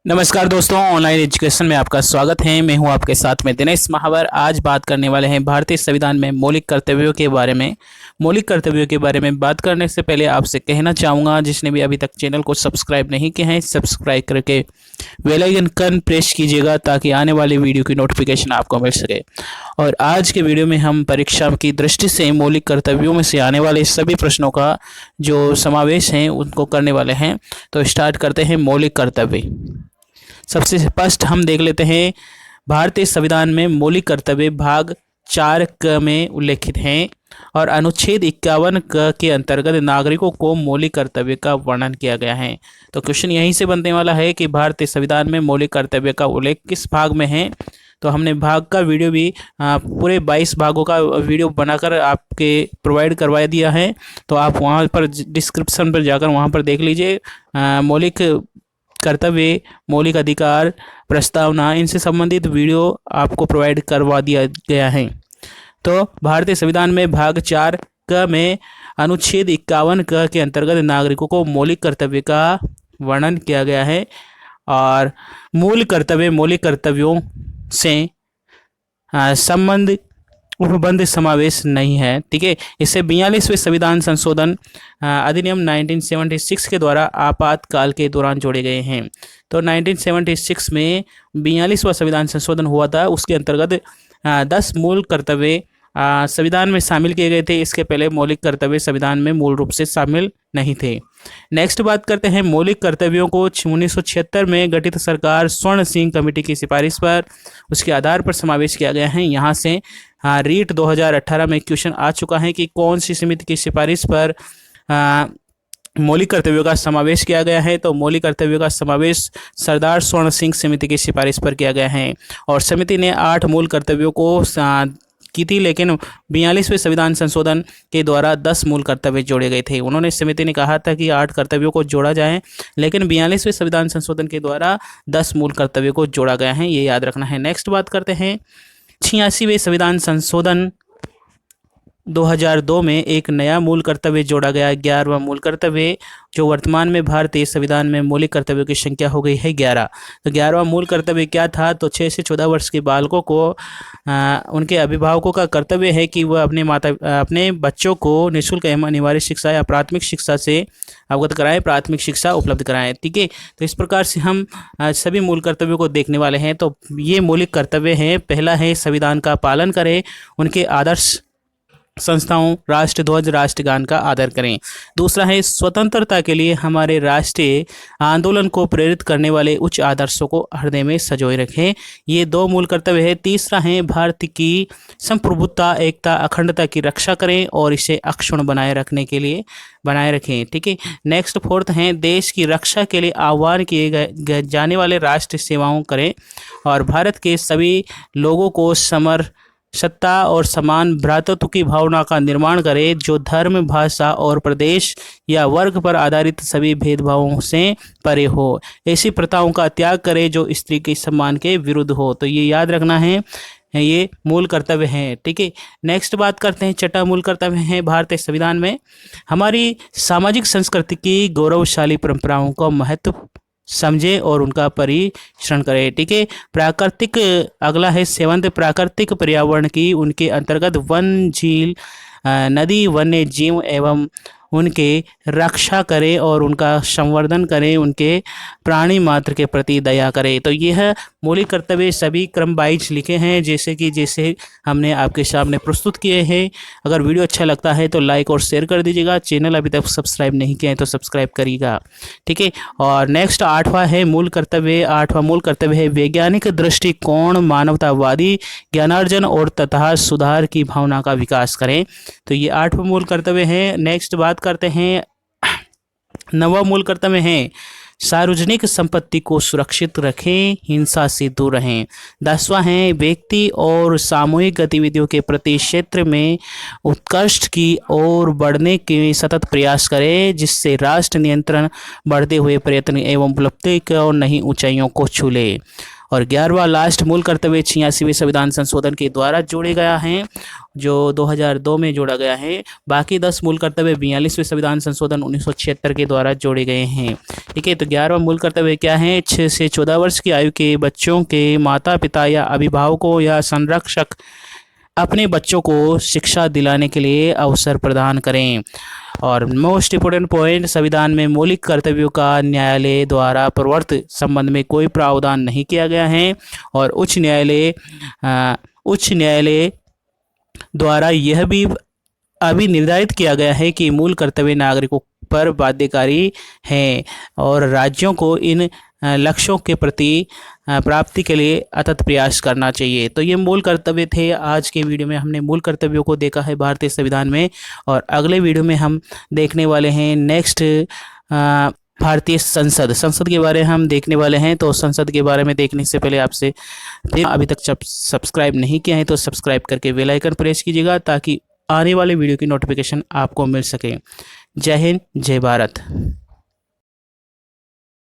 नमस्कार दोस्तों, online education में आपका स्वागत है। मैं हूं आपके साथ में दिनेश महावर। आज बात करने वाले हैं भारतीय संविधान में मौलिक कर्तव्यों के बारे में। मौलिक कर्तव्यों के बारे में बात करने से पहले आपसे कहना चाहूँगा, जिसने भी अभी तक चैनल को सब्सक्राइब नहीं किया है, सब्सक्राइब करके बेल आइकन प्रेस कीजिएगा ताकि आने वाली वीडियो की नोटिफिकेशन आपको मिल सके। और आज के वीडियो में हम परीक्षा की दृष्टि से मौलिक कर्तव्यों में से आने वाले सभी प्रश्नों का जो समावेश है उनको करने वाले हैं। तो स्टार्ट करते हैं मौलिक कर्तव्य। सबसे फर्स्ट हम देख लेते हैं, भारतीय संविधान में मौलिक कर्तव्य भाग 4 क में उल्लेखित हैं और अनुच्छेद 51 क के अंतर्गत नागरिकों को मौलिक कर्तव्य का वर्णन किया गया है। तो क्वेश्चन यहीं से बनने वाला है कि भारतीय संविधान में मौलिक कर्तव्य का उल्लेख किस भाग में है। तो हमने भाग का वीडियो भी पूरे 22 भागों का वीडियो बनाकर आपके प्रोवाइड करवा दिया है। तो आप वहां पर डिस्क्रिप्शन पर जाकर वहां पर देख लीजिए। मौलिक कर्तव्य, मौलिक अधिकार, प्रस्तावना, इनसे संबंधित वीडियो आपको प्रोवाइड करवा दिया गया है। तो भारतीय संविधान में भाग 4 क में अनुच्छेद 51 क के अंतर्गत नागरिकों को मौलिक कर्तव्य का वर्णन किया गया है और मूल कर्तव्य मौलिक कर्तव्यों से संबंध उपबंध समावेश नहीं है। ठीक है, इससे 42वें संविधान संशोधन अधिनियम 1976 के द्वारा आपातकाल के दौरान जोड़े गए हैं। तो 1976 में 42वां संविधान संशोधन हुआ था, उसके अंतर्गत 10 मूल कर्तव्य संविधान में शामिल किए गए थे। इसके पहले मौलिक कर्तव्य संविधान में मूल रूप से शामिल नहीं थे। नेक्स्ट बात करते हैं मौलिक कर्तव्यों को 1976 में गठित सरकार स्वर्ण सिंह कमेटी की सिफारिश पर उसके आधार पर समावेश किया गया है। यहाँ से रीट 2018 में क्वेश्चन आ चुका है कि कौन सी समिति की सिफारिश पर मौलिक कर्तव्यों का समावेश किया गया है। तो मौलिक कर्तव्यों का समावेश सरदार स्वर्ण सिंह समिति की सिफारिश पर किया गया है और समिति ने 8 मूल कर्तव्यों को की थी, लेकिन 42वें संविधान संशोधन के द्वारा 10 मूल कर्तव्य जोड़े गए थे। उन्होंने समिति ने कहा था कि 8 कर्तव्यों को जोड़ा जाए, लेकिन 42वें संविधान संशोधन के द्वारा 10 मूल कर्तव्यों को जोड़ा गया है, ये याद रखना है। नेक्स्ट बात करते हैं 86वें संविधान संशोधन 2002 में एक नया मूल कर्तव्य जोड़ा गया, 11वां मूल कर्तव्य, जो वर्तमान में भारतीय संविधान में मौलिक कर्तव्यों की संख्या हो गई है 11। तो 11वां मूल कर्तव्य क्या था? तो 6 से 14 वर्ष के बालकों को उनके अभिभावकों का कर्तव्य है कि वह अपने बच्चों को निःशुल्क एवं अनिवार्य शिक्षा या प्राथमिक शिक्षा से अवगत कराएं, प्राथमिक शिक्षा उपलब्ध कराएं। ठीक है, तो इस प्रकार से हम सभी मूल कर्तव्यों को देखने वाले हैं। तो ये मौलिक कर्तव्य हैं। पहला है संविधान का पालन करें, उनके आदर्श संस्थाओं, राष्ट्रध्वज, राष्ट्रगान का आदर करें। दूसरा है स्वतंत्रता के लिए हमारे राष्ट्रीय आंदोलन को प्रेरित करने वाले उच्च आदर्शों को हृदय में संजोए रखें। ये 2 मूल कर्तव्य है। तीसरा है भारत की संप्रभुता, एकता, अखंडता की रक्षा करें और इसे अक्षुण्ण बनाए रखें। ठीक है, नेक्स्ट फोर्थ है देश की रक्षा के लिए आह्वान किए जाने वाले राष्ट्र सेवाओं करें और भारत के सभी लोगों को सत्ता और समान भ्रातृत्व की भावना का निर्माण करे, जो धर्म, भाषा और प्रदेश या वर्ग पर आधारित सभी भेदभावों से परे हो। ऐसी प्रथाओं का त्याग करे जो स्त्री के सम्मान के विरुद्ध हो। तो ये याद रखना है, ये मूल कर्तव्य हैं। ठीक है, नेक्स्ट बात करते हैं 6वां मूल कर्तव्य है भारतीय संविधान में हमारी सामाजिक संस्कृति की गौरवशाली परंपराओं का महत्व समझे और उनका परीक्षण करें। ठीक है, प्राकृतिक, अगला है 7th, प्राकृतिक पर्यावरण की उनके अंतर्गत वन, झील, नदी, वन्य जीव एवं उनके रक्षा करें और उनका संवर्धन करें, उनके प्राणी मात्र के प्रति दया करें। तो यह मौलिक कर्तव्य सभी क्रम वाइज लिखे हैं, जैसे हमने आपके सामने प्रस्तुत किए हैं। अगर वीडियो अच्छा लगता है तो लाइक और शेयर कर दीजिएगा। चैनल अभी तक सब्सक्राइब नहीं किया है तो सब्सक्राइब करिएगा। ठीक है, और नेक्स्ट 8वां है मूल कर्तव्य। 8वां मूल कर्तव्य है वैज्ञानिक दृष्टिकोण, मानवतावादी ज्ञानार्जन और तथा सुधार की भावना का विकास करें। तो ये 8वां मूल कर्तव्य है। नेक्स्ट बात करते हैं 9वां मूल कर्तव्य है सार्वजनिक संपत्ति को सुरक्षित रखें, हिंसा से दूर रहें। 10वां है व्यक्ति और सामूहिक गतिविधियों के प्रति क्षेत्र में उत्कृष्ट की ओर बढ़ने के सतत प्रयास करें, जिससे राष्ट्र नियंत्रण बढ़ते हुए प्रयत्न एवं उपलब्धि और नई ऊंचाइयों को छू ले। और 11वां लास्ट मूल कर्तव्य 86वें संविधान संशोधन के द्वारा जोड़े गया है, जो 2002 में जोड़ा गया है। बाकी 10 मूल कर्तव्य 42वें संविधान संशोधन 1976 के द्वारा जोड़े गए हैं। ठीक है, तो 11वां मूल कर्तव्य क्या है? 6 से 14 वर्ष की आयु के बच्चों के माता पिता या अभिभावकों या संरक्षक अपने बच्चों को शिक्षा दिलाने के लिए अवसर प्रदान करें। और मोस्ट इम्पोर्टेंट पॉइंट, संविधान में मौलिक कर्तव्यों का न्यायालय द्वारा प्रवर्तित संबंध में कोई प्रावधान नहीं किया गया है। और उच्च न्यायालय द्वारा यह भी अभी निर्धारित किया गया है कि मूल कर्तव्य नागरिकों पर बाध्यकारी हैं और राज्यों को इन लक्ष्यों के प्रति प्राप्ति के लिए अथक प्रयास करना चाहिए। तो ये मूल कर्तव्य थे। आज के वीडियो में हमने मूल कर्तव्यों को देखा है भारतीय संविधान में, और अगले वीडियो में हम देखने वाले हैं नेक्स्ट भारतीय संसद के बारे में हम देखने वाले हैं। तो संसद के बारे में देखने से पहले आपसे फिर अभी तक सब्सक्राइब नहीं किया है तो सब्सक्राइब करके बेल आइकन प्रेस कीजिएगा ताकि आने वाले वीडियो की नोटिफिकेशन आपको मिल सके। जय हिंद, जय भारत।